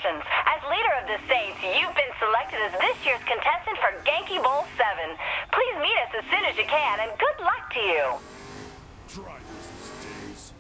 Congratulations. As leader of the Saints, you've been selected as this year's contestant for Genkibowl VII. Please meet us as soon as you can, and good luck to you. Try this these days.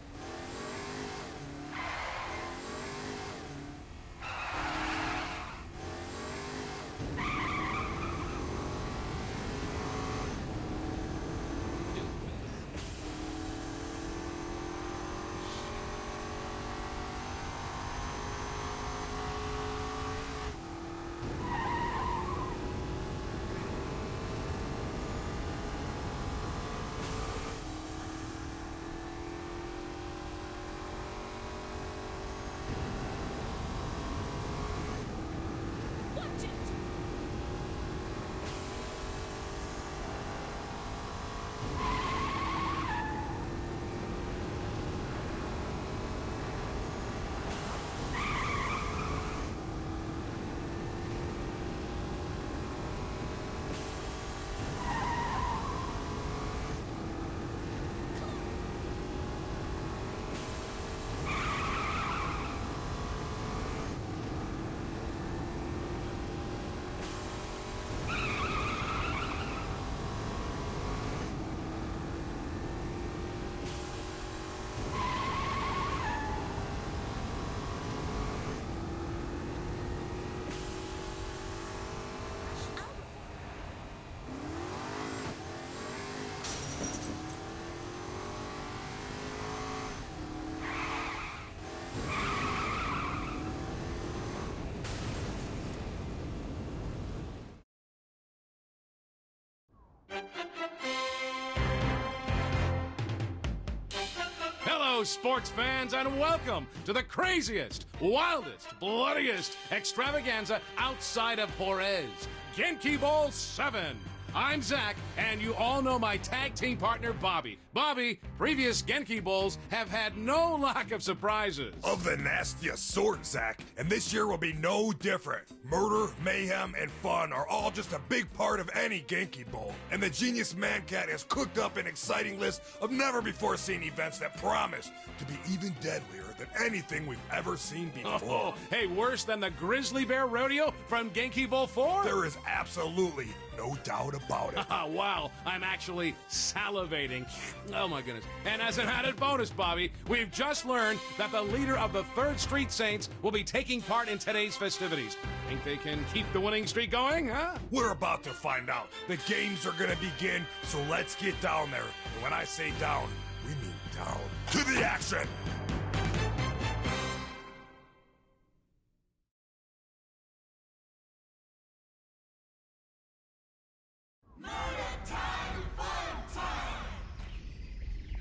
Hello, sports fans, and welcome to the craziest, wildest, bloodiest extravaganza outside of Juarez, Genkibowl VII. I'm Zach, and you all know my tag team partner, Bobby. Bobby, previous Genki Bowls have had no lack of surprises. Of the nastiest sort, Zach, and this year will be no different. Murder, mayhem, and fun are all just a big part of any Genki Bowl, and the Genius Mancat has cooked up an exciting list of never-before-seen events that promise to be even deadlier than anything we've ever seen before. Oh, hey, worse than the Grizzly Bear Rodeo from Genkibowl IV? There is absolutely no doubt about it. Wow, I'm actually salivating. Oh my goodness. And as an added bonus, Bobby, we've just learned that the leader of the 3rd Street Saints will be taking part in today's festivities. Think they can keep the winning streak going, huh? We're about to find out. The games are gonna begin, so let's get down there. And when I say down, we mean down. To the action!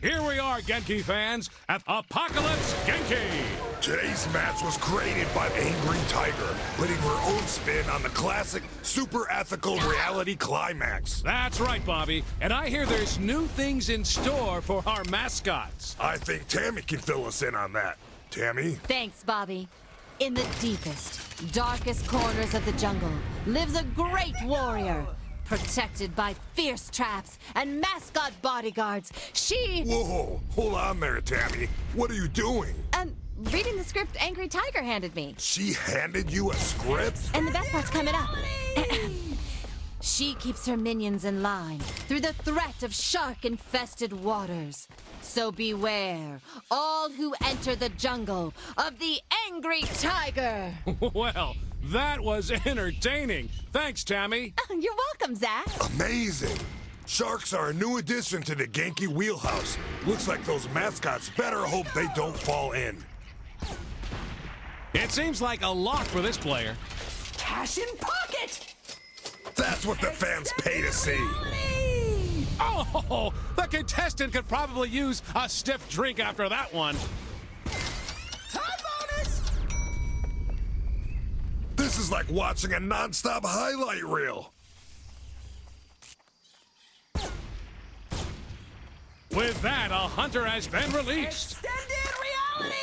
Here we are, Genki fans, at Apocalypse Genki! Today's match was created by Angry Tiger, putting her own spin on the classic, super ethical reality climax. That's right, Bobby. And I hear there's new things in store for our mascots. I think Tammy can fill us in on that. Tammy? Thanks, Bobby. In the deepest, darkest corners of the jungle lives a great warrior. Protected by fierce traps and mascot bodyguards, she... Whoa, hold on there, Tammy. What are you doing? Reading the script Angry Tiger handed me. She handed you a script? And the best part's coming up. She keeps her minions in line through the threat of shark-infested waters. So beware, all who enter the jungle of the Angry Tiger. Well, that was entertaining. Thanks, Tammy. You're welcome, Zach. Amazing. Sharks are a new addition to the Genki wheelhouse. Looks like those mascots better hope they don't fall in. It seems like a lot for this player. Cash in pocket! That's what the fans pay to see. Oh, the contestant could probably use a stiff drink after that one. Time bonus! This is like watching a non-stop highlight reel. With that, a hunter has been released. Extended reality!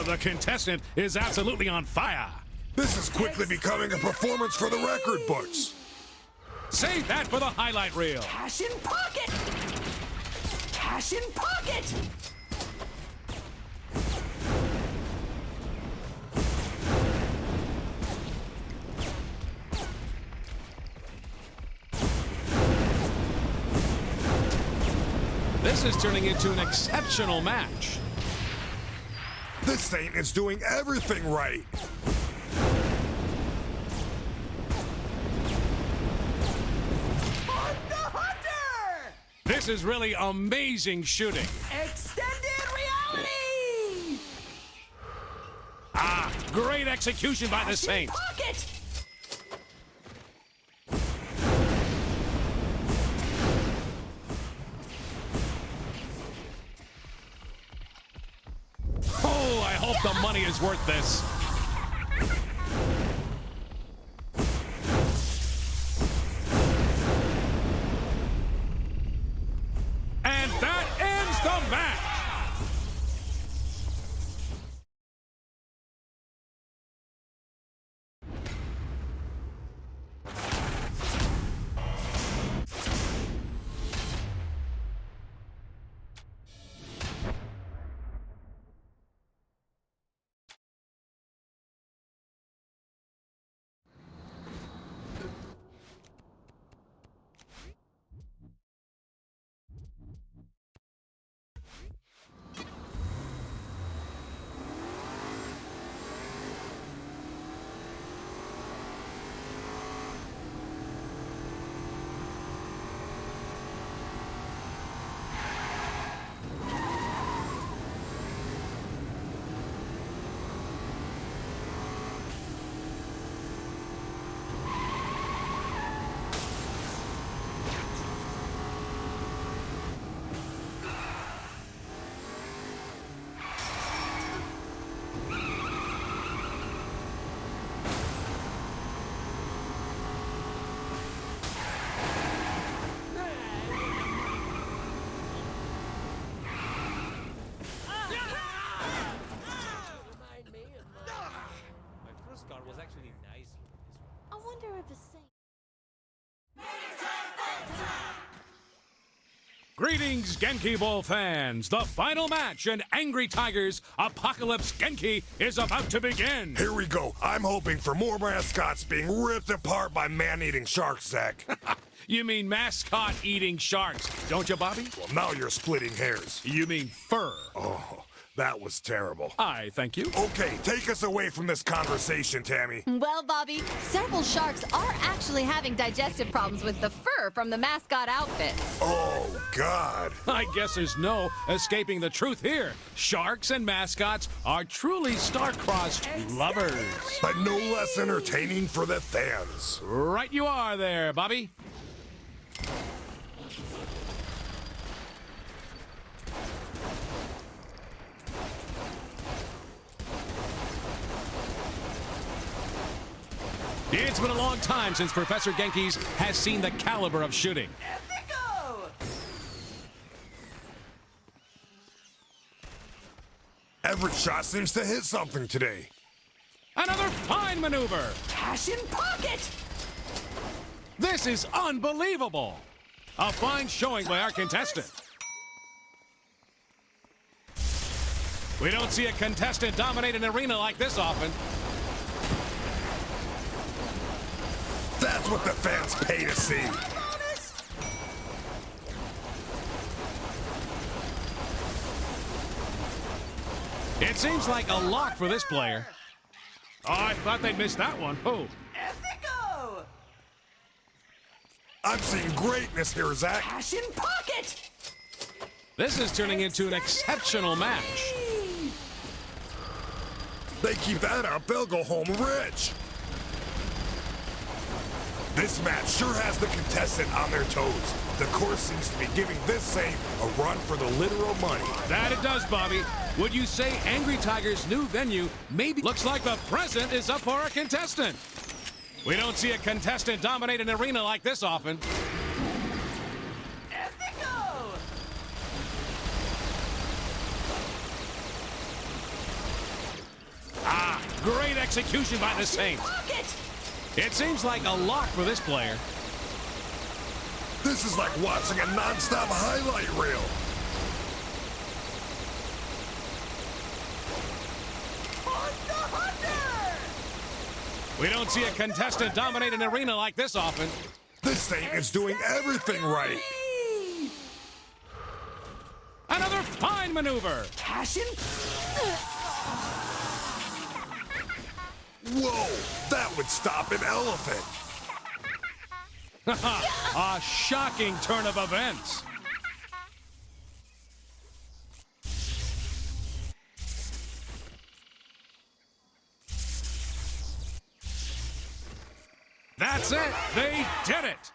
The contestant is absolutely on fire. This is quickly becoming a performance for the record books. Save that for the highlight reel. Cash in pocket! Cash in pocket! This is turning into an exceptional match. This Saint is doing everything right. Hunt the Hunter! This is really amazing shooting. Extended reality! Ah, great execution by the Cash in Saint. pocket! Oh, I hope the money is worth this. And that ends the match. I wonder if the Saint... Greetings, Genkibowl fans. The final match in Angry Tiger's Apocalypse Genki is about to begin. Here we go. I'm hoping for more mascots being ripped apart by man-eating sharks, Zach. You mean mascot-eating sharks, don't you, Bobby? Well, now you're splitting hairs. You mean fur. Oh, that was terrible. I thank you. Okay, take us away from this conversation, Tammy. Well, Bobby, several sharks are actually having digestive problems with the fur from the mascot outfits. Oh, God. I guess there's no escaping the truth here. Sharks and mascots are truly star-crossed lovers. But no less entertaining for the fans. Right you are there, Bobby. It's been a long time since Professor Genki's has seen the caliber of shooting. Ethico! Every shot seems to hit something today. Another fine maneuver. Cash in pocket! This is unbelievable. A fine showing by our contestant. We don't see a contestant dominate an arena like this often. That's what the fans pay to see. Bonus! It seems like a lock for this player. Oh, I thought they'd miss that one. Oh. Ethico! I'm seeing greatness here, Zach. Cash in pocket! This is turning into an exceptional match. They keep that up, they'll go home rich. This match sure has the contestant on their toes. The course seems to be giving this Saint a run for the literal money. That it does, Bobby. Would you say Angry Tiger's new venue maybe looks like the present is up for a contestant? We don't see a contestant dominate an arena like this often. Ethico! execution by the Saints. It seems like a lock for this player. This is like watching a non-stop highlight reel. We don't see a contestant dominate an arena like this often. This Saint is doing everything right. Another fine maneuver. Passion? Whoa, that would stop an elephant. A shocking turn of events. That's it. They did it.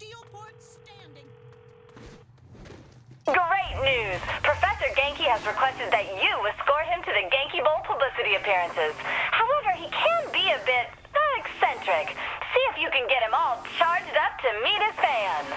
Steelport standing. Great news! Professor Genki has requested that you escort him to the Genkibowl publicity appearances. However, he can be a bit eccentric. See if you can get him all charged up to meet his fans.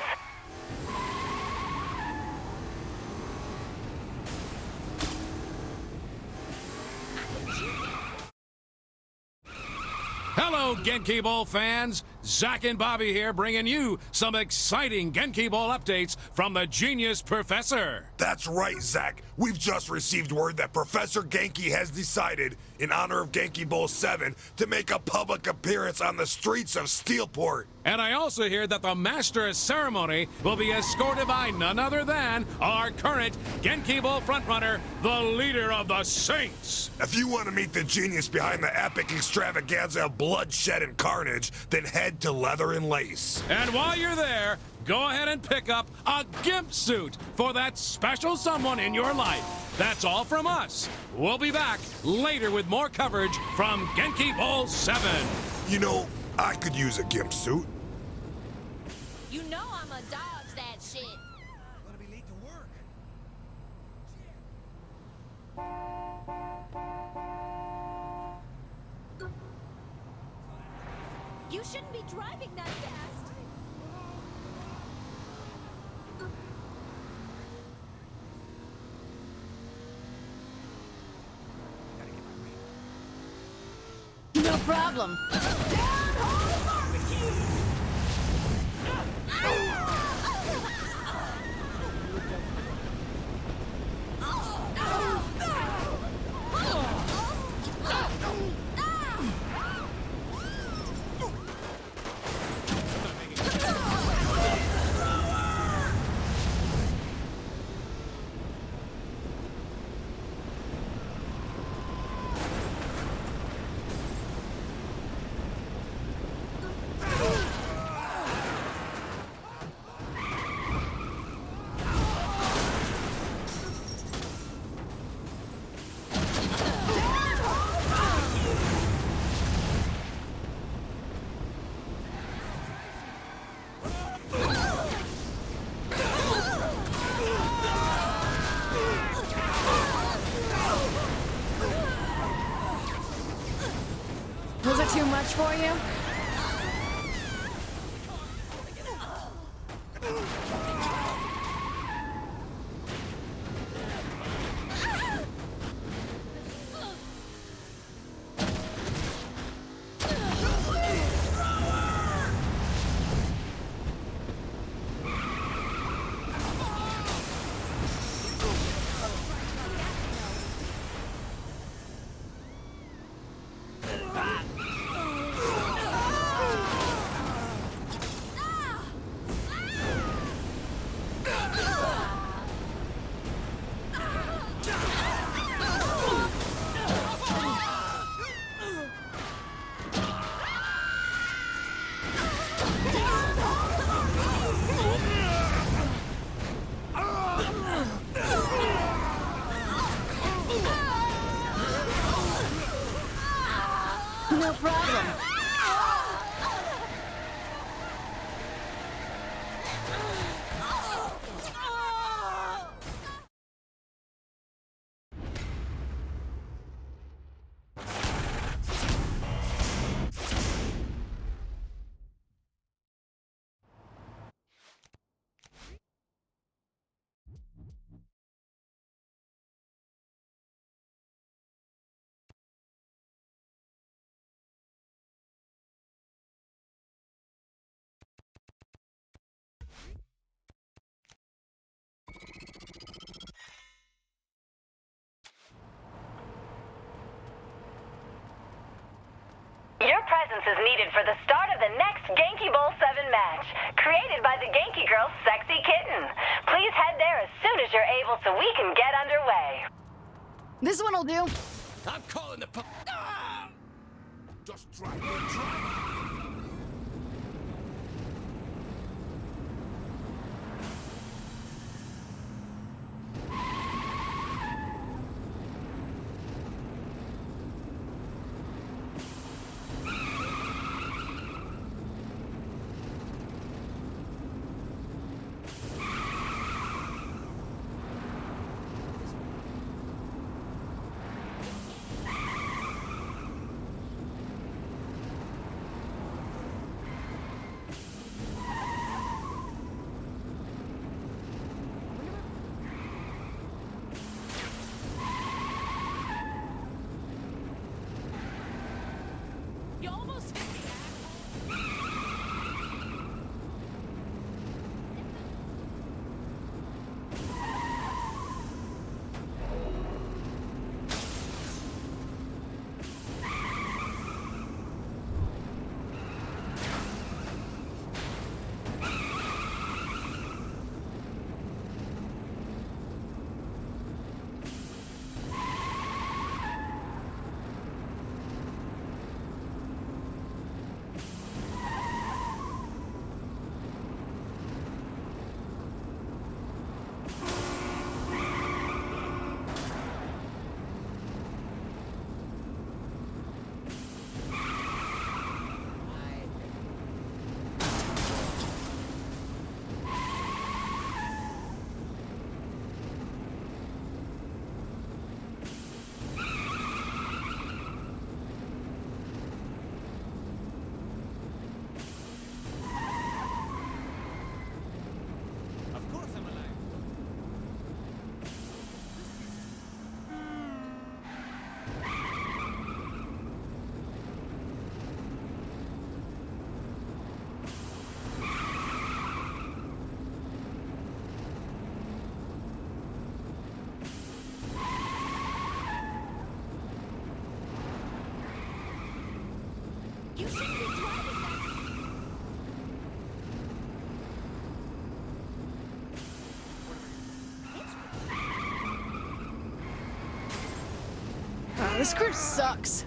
Hello, Genkibowl fans. Zach and Bobby here bringing you some exciting Genkibowl updates from the Genius Professor. That's right, Zach. We've just received word that Professor Genki has decided, in honor of Genkibowl VII, to make a public appearance on the streets of Steelport. And I also hear that the Master of Ceremony will be escorted by none other than our current Genkibowl frontrunner, the leader of the Saints. If you want to meet the genius behind the epic extravaganza of bloodshed and carnage, then head to Leather and Lace. And while you're there, go ahead and pick up a gimp suit for that special someone in your life. That's all from us. We'll be back later with more coverage from Genkibowl VII. You know, I could use a gimp suit. You know I'ma dodge that shit. Gonna be late to work. You shouldn't be driving that fast. No problem. Was it too much for you? problem? Your presence is needed for the start of the next Genkibowl VII match, created by the Genki Girl's Sexy Kitten. Please head there as soon as you're able so we can get underway. This one will do. I'm calling the Just try it. You almost hit me, asshole. You shouldn't be driving that. This crew sucks.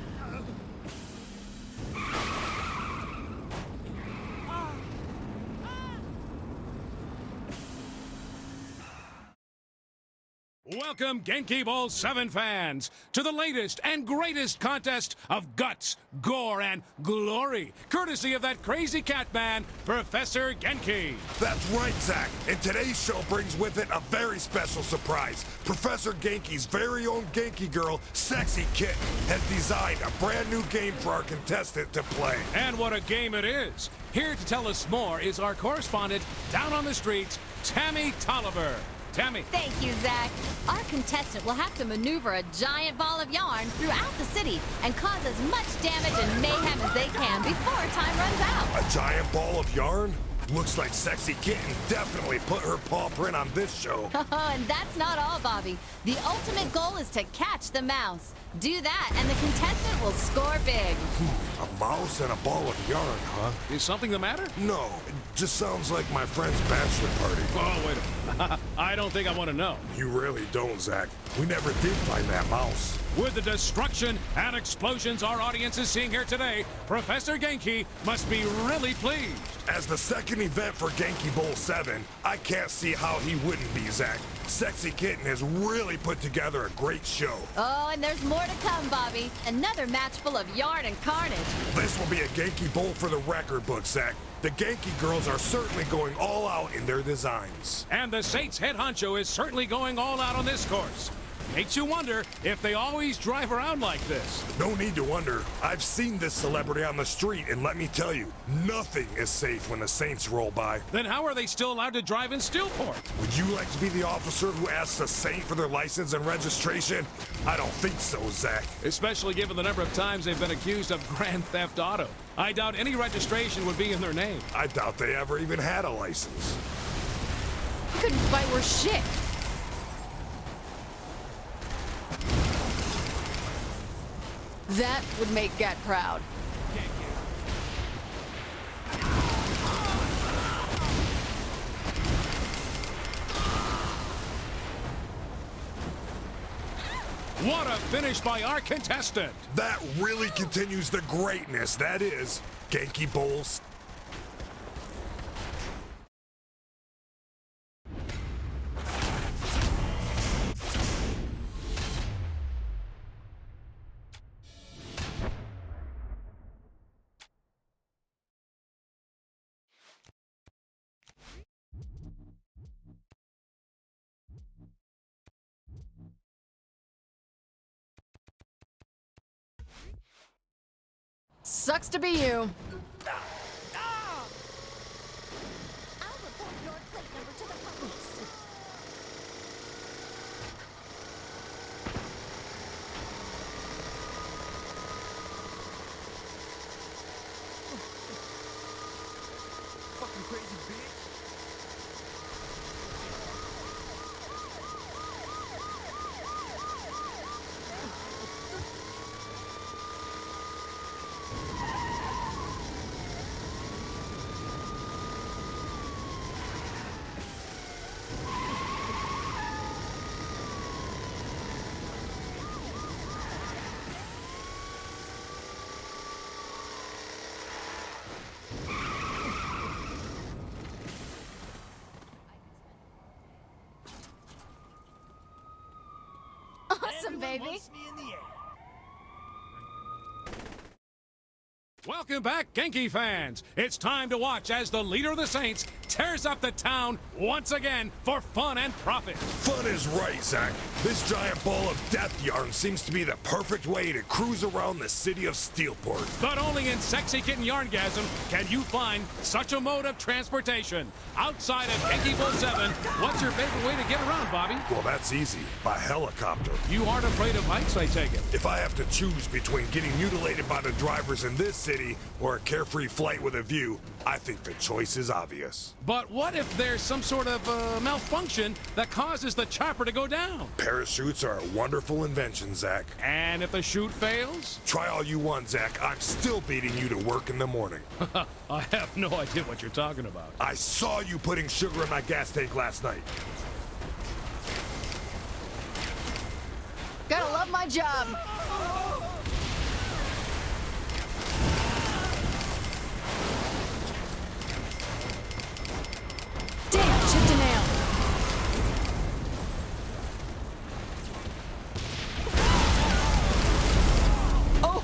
Welcome, Genkibowl VII fans, to the latest and greatest contest of guts, gore, and glory, courtesy of that crazy cat man, Professor Genki. That's right, Zach. And today's show brings with it a very special surprise. Professor Genki's very own Genki girl, Sexy Kitten, has designed a brand new game for our contestant to play. And what a game it is. Here to tell us more is our correspondent down on the streets, Tammy Tolliver. Tammy. Thank you, Zach. Our contestant will have to maneuver a giant ball of yarn throughout the city and cause as much damage and mayhem as they can before time runs out. A giant ball of yarn? Looks like Sexy Kitten definitely put her paw print on this show. Oh, and that's not all, Bobby. The ultimate goal is to catch the mouse. Do that, and the contestant will score big. A mouse and a ball of yarn, huh? Is something the matter? No, it just sounds like my friend's bachelor party. Oh, wait a minute. I don't think I want to know. You really don't, Zach. We never did find that mouse. With the destruction and explosions our audience is seeing here today, Professor Genki must be really pleased. As the second event for Genkibowl VII, I can't see how he wouldn't be, Zach. Sexy Kitten has really put together a great show. Oh, and there's more to come, Bobby. Another match full of yarn and carnage. This will be a Genki Bowl for the record book, Zach. The Genki girls are certainly going all out in their designs. And the Saints head honcho is certainly going all out on this course. Makes you wonder if they always drive around like this. No need to wonder. I've seen this celebrity on the street, and let me tell you, nothing is safe when the Saints roll by. Then how are they still allowed to drive in Steelport? Would you like to be the officer who asks a Saint for their license and registration? I don't think so, Zach. Especially given the number of times they've been accused of grand theft auto. I doubt any registration would be in their name. I doubt they ever even had a license. Couldn't fight worth shit. That would make Gat proud. What a finish by our contestant! That really continues the greatness that is Genki Bowls. Sucks to be you. I'll report your plate number to the police. Fucking crazy bitch. Awesome, baby. Wants me in the air. Welcome back, Genki fans. It's time to watch as the leader of the Saints tears up the town once again for fun and profit. Fun is right, Zach. This giant ball of death yarn seems to be the perfect way to cruise around the city of Steelport. But only in Sexy Kitten Yarngasm can you find such a mode of transportation. Outside of Genkibowl VII, what's your favorite way to get around, Bobby? Well, that's easy. By helicopter. You aren't afraid of heights, I take it. If I have to choose between getting mutilated by the drivers in this city or a carefree flight with a view, I think the choice is obvious. But what if there's some sort of malfunction that causes the chopper to go down? Parachutes are a wonderful invention, Zach. And if the chute fails? Try all you want, Zach. I'm still beating you to work in the morning. I have no idea what you're talking about. I saw you putting sugar in my gas tank last night. Gotta love my job. Damn, chipped a nail. Oh!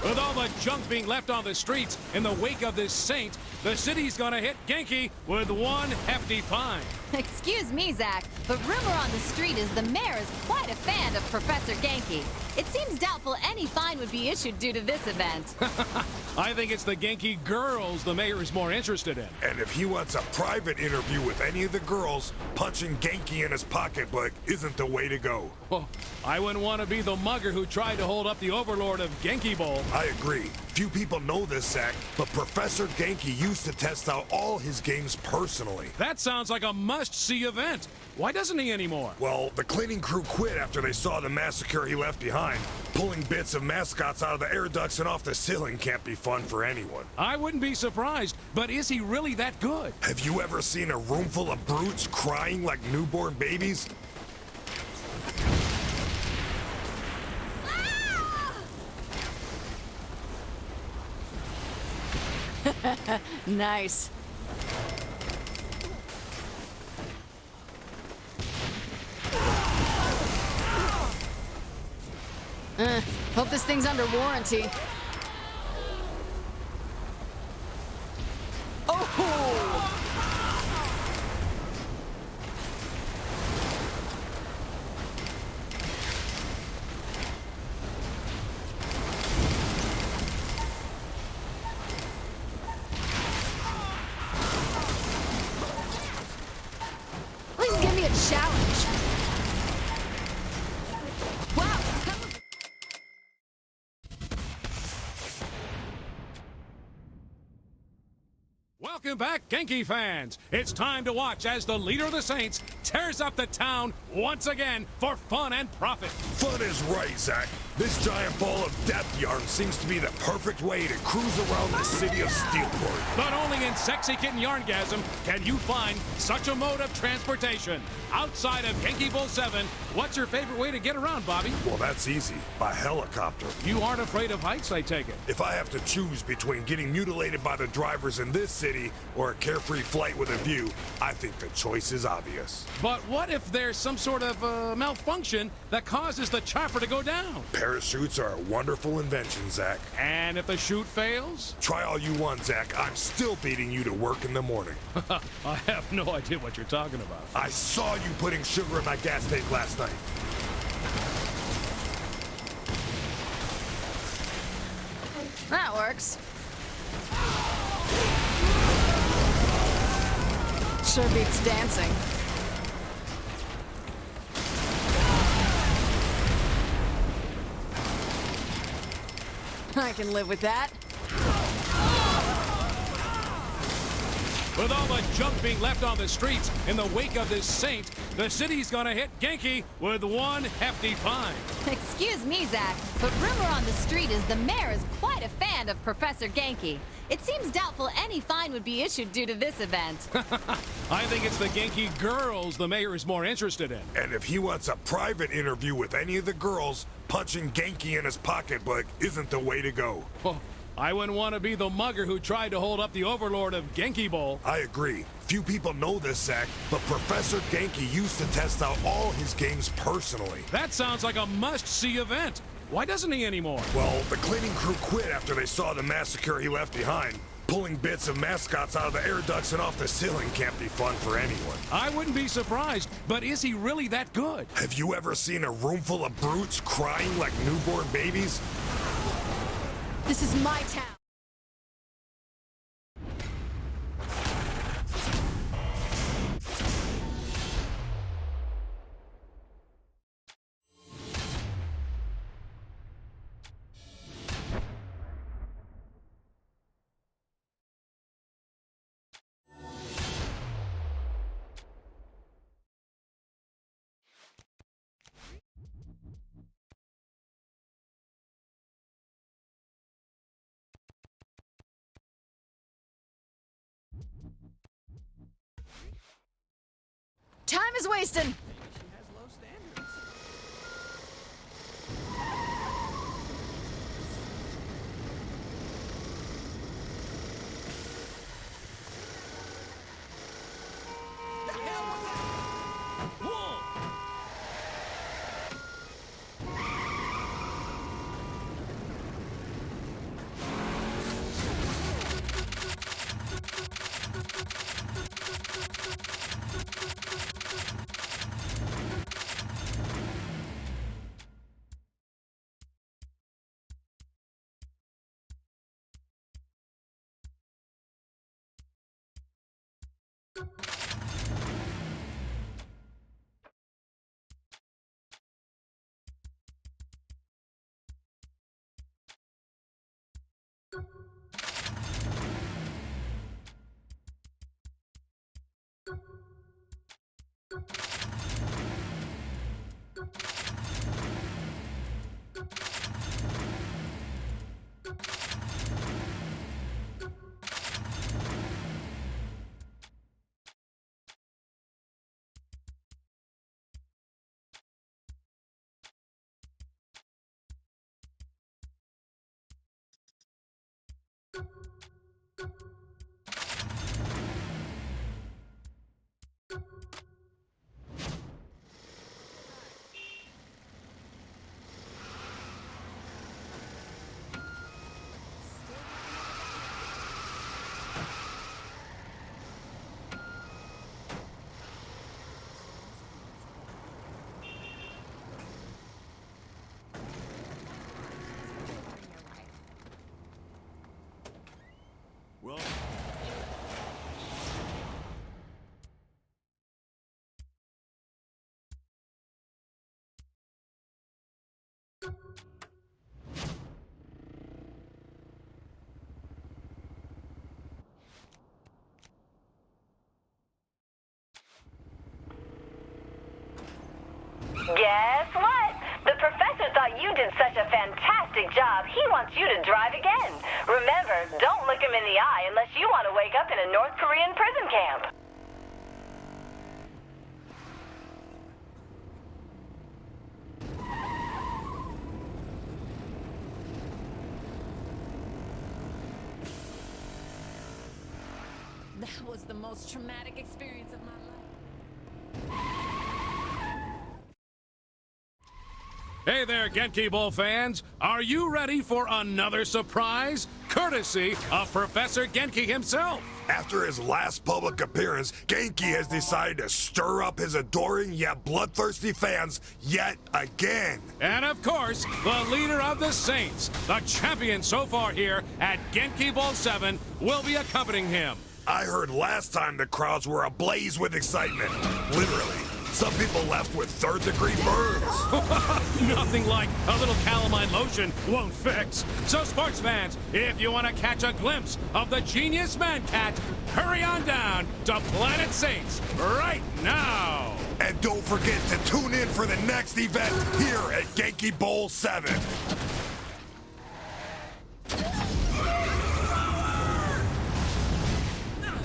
With all the junk being left on the streets in the wake of this saint, the city's gonna hit Genki with one hefty fine. Excuse me, Zach, but rumor on the street is the mayor is quite a fan of Professor Genki. It seems doubtful any fine would be issued due to this event. I think it's the Genki girls the mayor is more interested in. And if he wants a private interview with any of the girls, punching Genki in his pocketbook isn't the way to go. Oh, I wouldn't want to be the mugger who tried to hold up the overlord of Genkibowl. I agree. Few people know this, Zach, but Professor Genki used to test out all his games personally. That sounds like a must-see event. Why doesn't he anymore? Well, the cleaning crew quit after they saw the massacre he left behind. Pulling bits of mascots out of the air ducts and off the ceiling can't be fun for anyone. I wouldn't be surprised, but is he really that good? Have you ever seen a room full of brutes crying like newborn babies? Nice. Hope this thing's under warranty. Oh! Please give me a challenge. Wow! Welcome back, Genki fans. It's time to watch as the leader of the Saints tears up the town once again for fun and profit. Fun is right, Zach. This giant ball of death yarn seems to be the perfect way to cruise around the city of Steelport. But only in Sexy Kitten Yarngasm can you find such a mode of transportation. Outside of Genkibowl VII, what's your favorite way to get around, Bobby? Well, that's easy. By helicopter. You aren't afraid of heights, I take it. If I have to choose between getting mutilated by the drivers in this city or a carefree flight with a view, I think the choice is obvious. But what if there's some sort of malfunction that causes the chopper to go down? Parachutes are a wonderful invention, Zach. And if the chute fails? Try all you want, Zach. I'm still beating you to work in the morning. I have no idea what you're talking about. I saw you putting sugar in my gas tank last night. That works. Sure beats dancing. I can live with that. With all the junk being left on the streets in the wake of this saint, the city's gonna hit Genki with one hefty fine. Excuse me, Zach, but rumor on the street is the mayor is quite a fan of Professor Genki. It seems doubtful any fine would be issued due to this event. I think it's the Genki girls the mayor is more interested in. And if he wants a private interview with any of the girls, punching Genki in his pocketbook isn't the way to go. Oh, I wouldn't want to be the mugger who tried to hold up the overlord of Genkibowl. I agree. Few people know this, Zach, but Professor Genki used to test out all his games personally. That sounds like a must-see event. Why doesn't he anymore? Well, the cleaning crew quit after they saw the massacre he left behind. Pulling bits of mascots out of the air ducts and off the ceiling can't be fun for anyone. I wouldn't be surprised, but is he really that good? Have you ever seen a room full of brutes crying like newborn babies? This is my town. Time is wasting. Guess what? The professor thought you did such a fantastic job, he wants you to drive again. Remember, don't look him in the eye unless you want to wake up in a North Korean prison camp. That was the most traumatic experience of my life. Hey there, Genkibowl fans. Are you ready for another surprise? Courtesy of Professor Genki himself. After his last public appearance, Genki has decided to stir up his adoring yet bloodthirsty fans yet again. And of course, the leader of the Saints, the champion so far here at Genkibowl VII, will be accompanying him. I heard last time the crowds were ablaze with excitement. Literally. Some people left with third-degree burns. Nothing like a little calamine lotion won't fix. So, sports fans, if you want to catch a glimpse of the genius man cat, hurry on down to Planet Saints right now. And don't forget to tune in for the next event here at Genkibowl VII.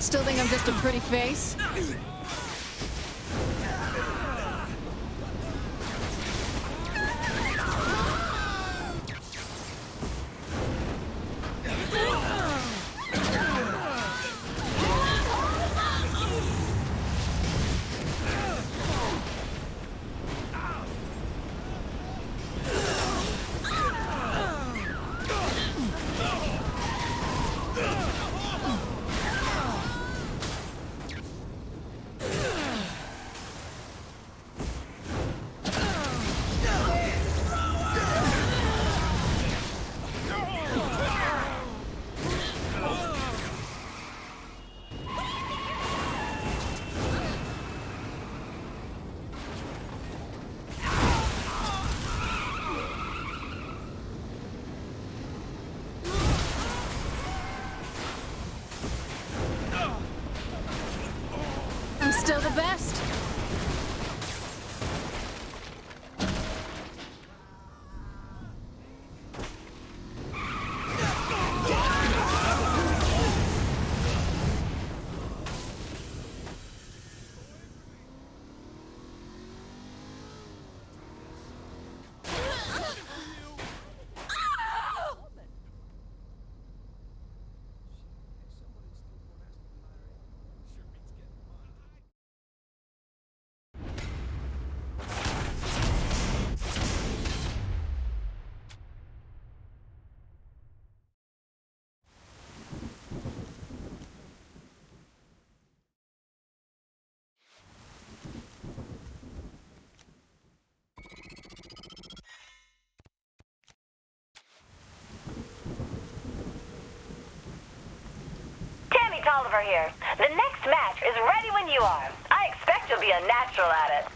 Still think I'm just a pretty face? I'm still the best. Oliver here. The next match is ready when you are. I expect you'll be a natural at it.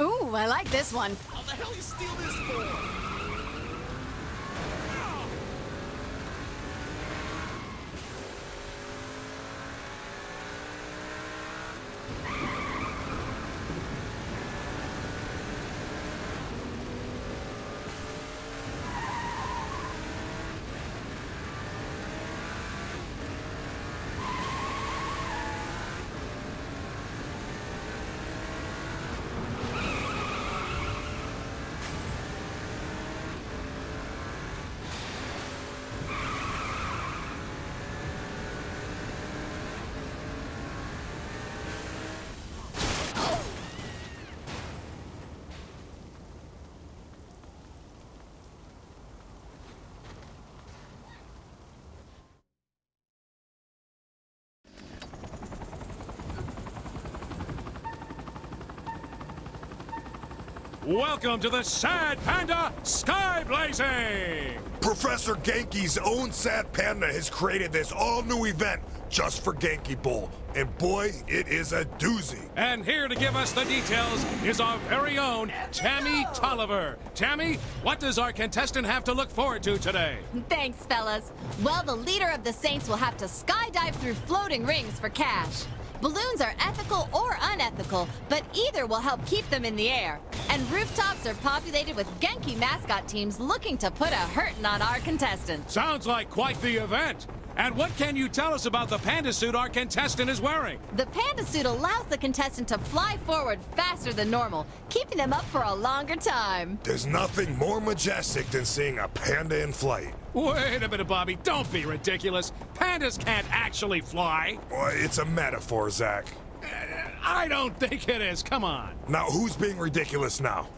Ooh, I like this one. How the hell you steal this for? Welcome to the Sad Panda Sky Blazing! Professor Genki's own Sad Panda has created this all-new event just for Genkibowl. And boy, it is a doozy. And here to give us the details is our very own Tammy Tolliver. Tammy, what does our contestant have to look forward to today? Thanks, fellas. Well, the leader of the Saints will have to skydive through floating rings for cash. Balloons are ethical or unethical, but either will help keep them in the air. And rooftops are populated with Genki mascot teams looking to put a hurtin' on our contestant. Sounds like quite the event. And what can you tell us about the panda suit our contestant is wearing? The panda suit allows the contestant to fly forward faster than normal, keeping them up for a longer time. There's nothing more majestic than seeing a panda in flight. Wait a minute, Bobby. Don't be ridiculous. Pandas can't actually fly. Well, it's a metaphor, Zach. I don't think it is. Come on. Now, who's being ridiculous now?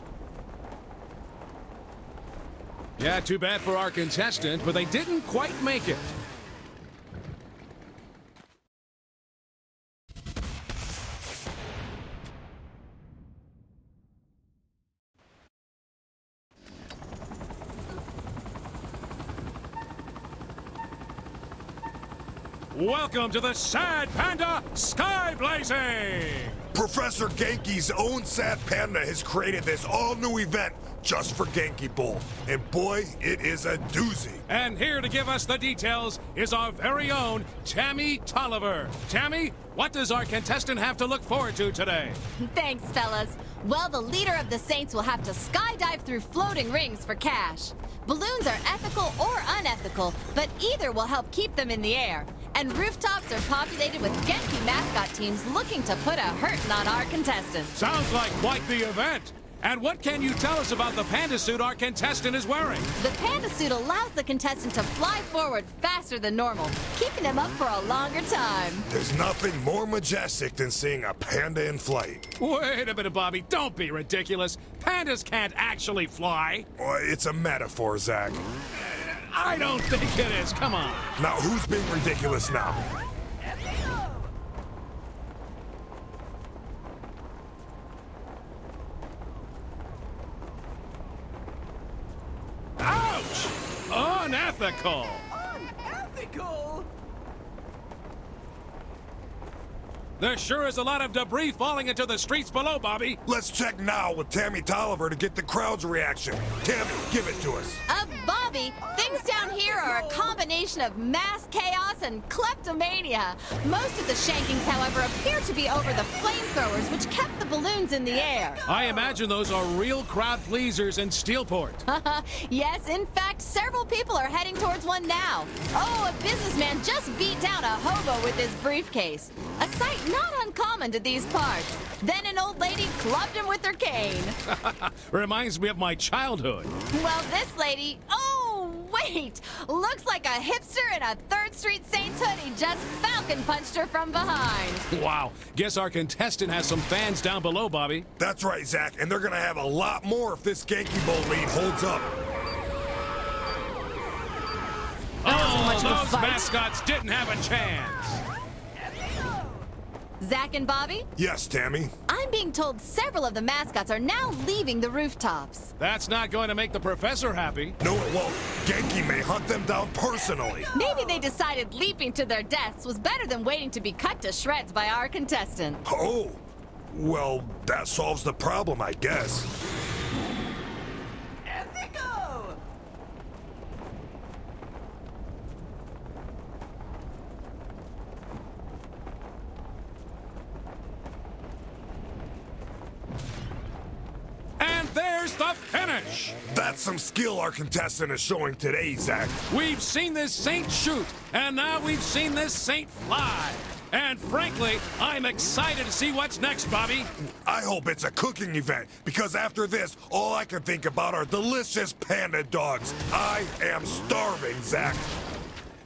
Yeah, too bad for our contestant, but they didn't quite make it. Welcome to the Sad Panda Sky Blazing! Professor Genki's own Sad Panda has created this all-new event just for Genkibowl. And boy, it is a doozy. And here to give us the details is our very own Tammy Tolliver. Tammy, what does our contestant have to look forward to today? Thanks, fellas. Well, the leader of the Saints will have to skydive through floating rings for cash. Balloons are ethical or unethical, but either will help keep them in the air. And rooftops are populated with Genki mascot teams looking to put a hurtin' on our contestant. Sounds like quite the event. And what can you tell us about the panda suit our contestant is wearing? The panda suit allows the contestant to fly forward faster than normal, keeping them up for a longer time. There's nothing more majestic than seeing a panda in flight. Wait a minute, Bobby. Don't be ridiculous. Pandas can't actually fly. Well, it's a metaphor, Zach. I don't think it is. Come on. Now, who's being ridiculous now? Ouch! Unethical! Unethical? There sure is a lot of debris falling into the streets below, Bobby. Let's check now with Tammy Tolliver to get the crowd's reaction. Tammy, give it to us. Bobby, things down here are a combination of mass chaos and kleptomania. Most of the shankings, however, appear to be over the flamethrowers, which kept the balloons in the air. I imagine those are real crowd pleasers in Steelport. Yes, in fact, several people are heading towards one now. Oh, a businessman just beat down a hobo with his briefcase. A sight not uncommon to these parts. Then an old lady clubbed him with her cane. Reminds me of my childhood. Well, this lady... Oh, wait! Looks like a hipster in a 3rd Street Saints hoodie just falcon punched her from behind. Wow. Guess our contestant has some fans down below, Bobby. That's right, Zach, and they're gonna have a lot more if this Genkibowl lead holds up. Those mascots didn't have a chance. Zach and Bobby? Yes, Tammy. I'm being told several of the mascots are now leaving the rooftops. That's not going to make the professor happy. No, it won't. Genki may hunt them down personally. Maybe they decided leaping to their deaths was better than waiting to be cut to shreds by our contestant. Oh, well, that solves the problem, I guess. Ethical! And there's the finish. That's some skill our contestant is showing today, Zach. We've seen this saint shoot, and now we've seen this saint fly. And frankly, I'm excited to see what's next, Bobby. I hope it's a cooking event, because after this, all I can think about are delicious panda dogs. I am starving, Zach.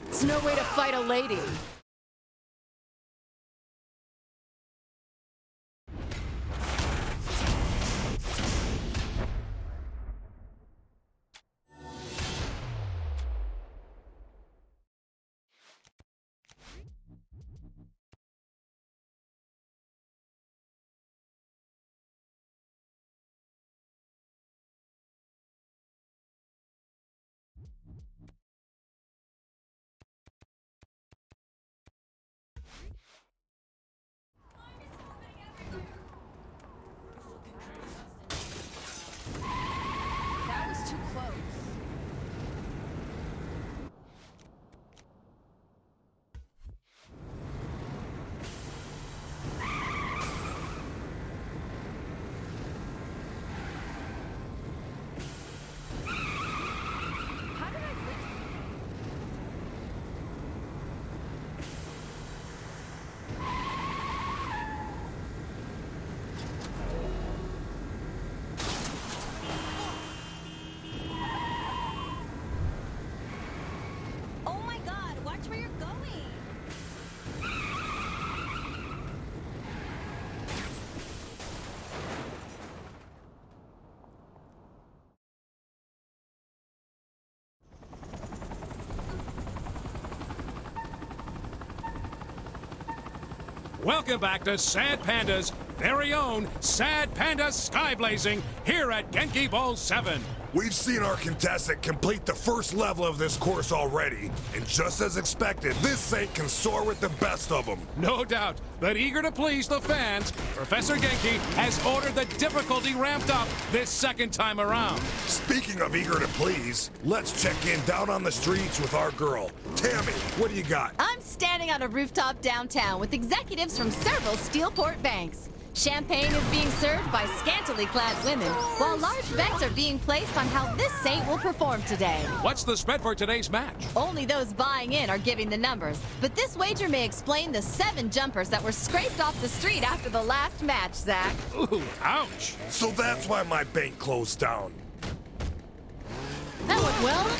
It's no way to fight a lady. Watch where you're going. Welcome back to Sad Panda's very own Sad Panda Sky Blazing here at Genkibowl VII. We've seen our contestant complete the first level of this course already, and just as expected, this saint can soar with the best of them. No doubt, but eager to please the fans, Professor Genki has ordered the difficulty ramped up this second time around. Speaking of eager to please, let's check in down on the streets with our girl. Tammy, what do you got? I'm standing on a rooftop downtown with executives from several Steelport banks. Champagne is being served by scantily clad women, while large bets are being placed on how this saint will perform today. What's the spread for today's match? Only those buying in are giving the numbers, but this wager may explain the 7 jumpers that were scraped off the street after the last match, Zach. Ooh, ouch. So that's why my bank closed down. That went well.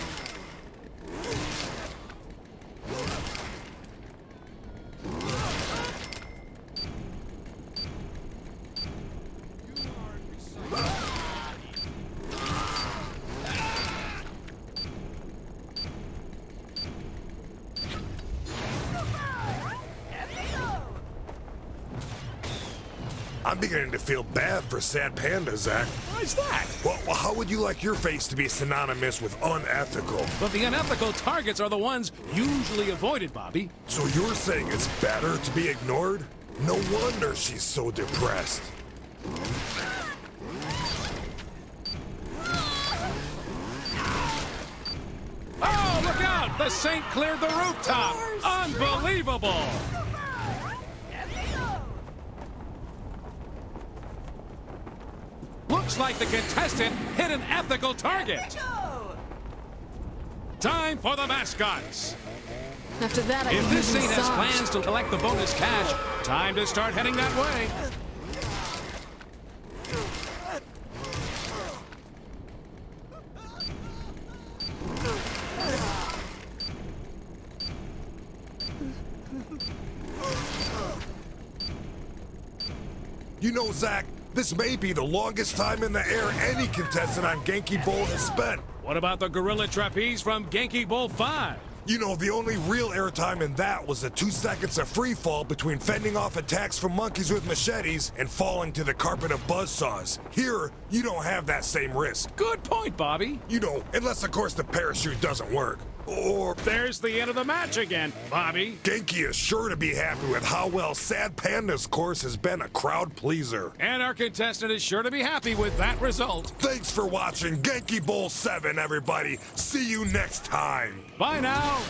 I'm beginning to feel bad for Sad Panda, Zach. Why's that? Well, how would you like your face to be synonymous with unethical? But the unethical targets are the ones usually avoided, Bobby. So you're saying it's better to be ignored? No wonder she's so depressed. Oh, look out! The saint cleared the rooftop! Unbelievable! Looks like the contestant hit an ethical target. Time for the mascots. After that, I If can this use saint has massage. plans to collect the bonus cash, time to start heading that way. You know, Zach, this may be the longest time in the air any contestant on Genkibowl has spent. What about the gorilla trapeze from Genkibowl VI? You know, the only real airtime in that was the 2 seconds of free fall between fending off attacks from monkeys with machetes and falling to the carpet of buzzsaws. Here, you don't have that same risk. Good point, Bobby. You know, unless, of course, the parachute doesn't work. Or There's the end of the match again, Bobby. Genki is sure to be happy with how well Sad Panda's course has been a crowd pleaser. And our contestant is sure to be happy with that result. Thanks for watching Genkibowl VII, everybody. See you next time. Bye now.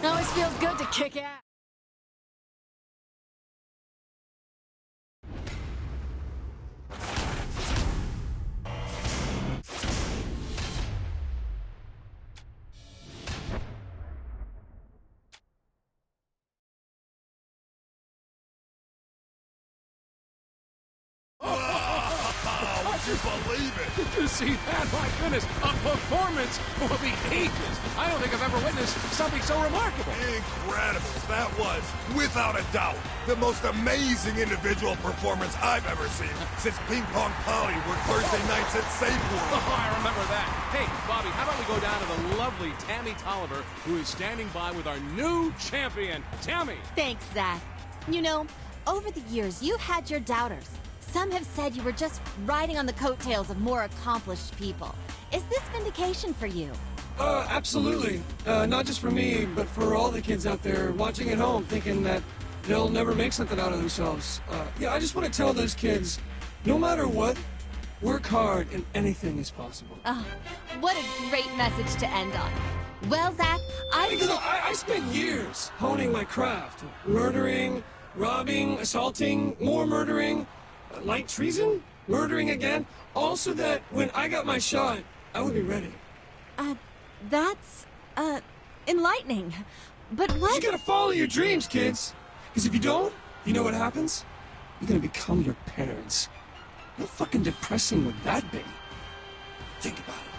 It always feels good to kick ass. Would you believe it? Did you see that? My goodness, a performance for the ages. I don't think I've ever witnessed something so remarkable. Incredible. That was, without a doubt, the most amazing individual performance I've ever seen since Ping Pong Polly worked Thursday nights at Safeway. Oh, I remember that. Hey, Bobby, how about we go down to the lovely Tammy Tolliver, who is standing by with our new champion, Tammy. Thanks, Zach. You know, over the years, you've had your doubters. Some have said you were just riding on the coattails of more accomplished people. Is this vindication for you? Absolutely. Not just for me, but for all the kids out there watching at home thinking that they'll never make something out of themselves. Yeah, I just want to tell those kids, no matter what, work hard and anything is possible. Oh, what a great message to end on. Well, Zach, Because I spent years honing my craft. Murdering, robbing, assaulting, more murdering, light treason, murdering again. All so that when I got my shot, I would be ready. That's, enlightening. But what? You gotta follow your dreams, kids. Because if you don't, you know what happens? You're gonna become your parents. How fucking depressing would that be? Think about it.